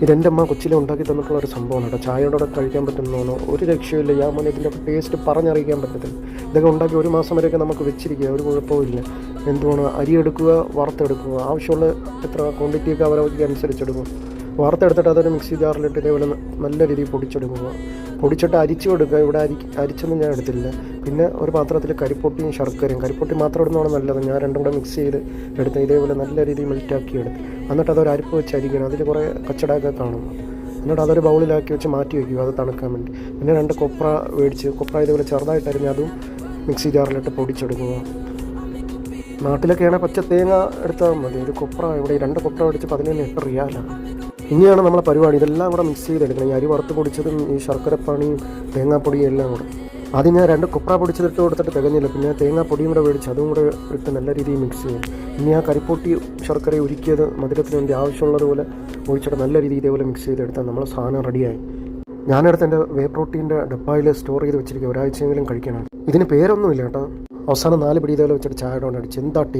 ഇതെൻ്റെ അമ്മ കൊച്ചിലെ ഉണ്ടാക്കി തന്നിട്ടുള്ള ഒരു സംഭവമാണ് കേട്ടോ. ചായയോടെ കഴിക്കാൻ പറ്റുന്നതാണോ ഒരു രക്ഷയില്ല. ഞാൻ മോനെ ഇതിൻ്റെ ടേസ്റ്റ് പറഞ്ഞറിയിക്കാൻ പറ്റത്തില്ല. ഇതൊക്കെ ഉണ്ടാക്കി 1 മാസം വരെയൊക്കെ നമുക്ക് വെച്ചിരിക്കുക, ഒരു കുഴപ്പമില്ല. എന്തുവാണ്, അരി എടുക്കുക, വറുത്തെടുക്കുക, ആവശ്യമുള്ള എത്ര ക്വാണ്ടിറ്റിയൊക്കെ അവരവർക്ക് അനുസരിച്ചെടുക്കും. വറുത്തെടുത്തിട്ട് അതൊരു മിക്സി ജാറിലിട്ട് ഇതേപോലെ നല്ല രീതിയിൽ പൊടിച്ചെടുക്കുക. പൊടിച്ചിട്ട് അരിച്ചു കൊടുക്കുക. ഇവിടെ അരിച്ചൊന്നും ഞാൻ എടുത്തില്ല. പിന്നെ ഒരു പാത്രത്തിൽ കരിപ്പൊട്ടിയും ശർക്കരയും, കരിപ്പൊട്ടി മാത്രം ഇടുന്നതാണ് നല്ലത്. ഞാൻ രണ്ടും കൂടെ മിക്സ് ചെയ്ത് എടുത്ത് ഇതേപോലെ നല്ല രീതിയിൽ മെൽറ്റാക്കി എടുത്ത് എന്നിട്ട് അതൊരു അരിപ്പ് വെച്ച് അരിക്കണം. അതിൽ കുറേ കച്ചടയൊക്കെ കാണും. എന്നിട്ട് അതൊരു ബൗളിലാക്കി വെച്ച് മാറ്റി വയ്ക്കുക, അത് തണുക്കാൻ വേണ്ടി. പിന്നെ 2 കൊപ്ര മേടിച്ച്, കൊപ്ര ഇതേപോലെ ചെറുതായിട്ട് അരിഞ്ഞ് അതും മിക്സി ജാറിലിട്ട് പൊടിച്ചെടുക്കുക. നാട്ടിലൊക്കെയാണെങ്കിൽ പച്ച തേങ്ങ എടുത്താൽ മതി. ഒരു കൊപ്ര ഇവിടെ 2 കൊപ്ര മേടിച്ച് 18 റിയാലാണ്. ഇനിയാണ് നമ്മളെ പരിപാടി. ഇതെല്ലാം കൂടെ മിക്സ് ചെയ്തെടുക്കണം. ഈ അരി വറുത്ത് പൊടിച്ചതും ഈ ശർക്കരപ്പാണിയും തേങ്ങാപ്പൊടിയും എല്ലാം കൂടെ. ആദ്യം ഞാൻ 2 കൊപ്ര പൊടിച്ചതിട്ട് കൊടുത്തിട്ട് തികഞ്ഞില്ല. പിന്നെ തേങ്ങാപ്പൊടിയും കൂടെ മേടിച്ച് അതും കൂടെ ഇട്ട് നല്ല രീതിയിൽ മിക്സ് ചെയ്യും. ഇനി ആ കരിപ്പൊട്ടി ശർക്കര ഉരുക്കിയത് മധുരത്തിന് വേണ്ടി ആവശ്യമുള്ളതുപോലെ ഒഴിച്ചിട്ട് നല്ല രീതിയിൽ ഇതേപോലെ മിക്സ് ചെയ്തെടുത്താൽ നമ്മൾ സാധനം റെഡിയായി. ഞാനെടുത്ത് എൻ്റെ വേ പ്രോട്ടീൻ്റെ ഡബ്ബയിൽ സ്റ്റോർ ചെയ്ത് വെച്ചിരിക്കുക. ഒരാഴ്ചയെങ്കിലും കഴിക്കണം. ഇതിന് പേരൊന്നുമില്ല കേട്ടോ. അവസാനം 4 പിടി ഇതേപോലെ വെച്ചിട്ട് ചായയുടെ കൊണ്ട് അടിച്ച് എന്താ ടേസ്റ്റ്.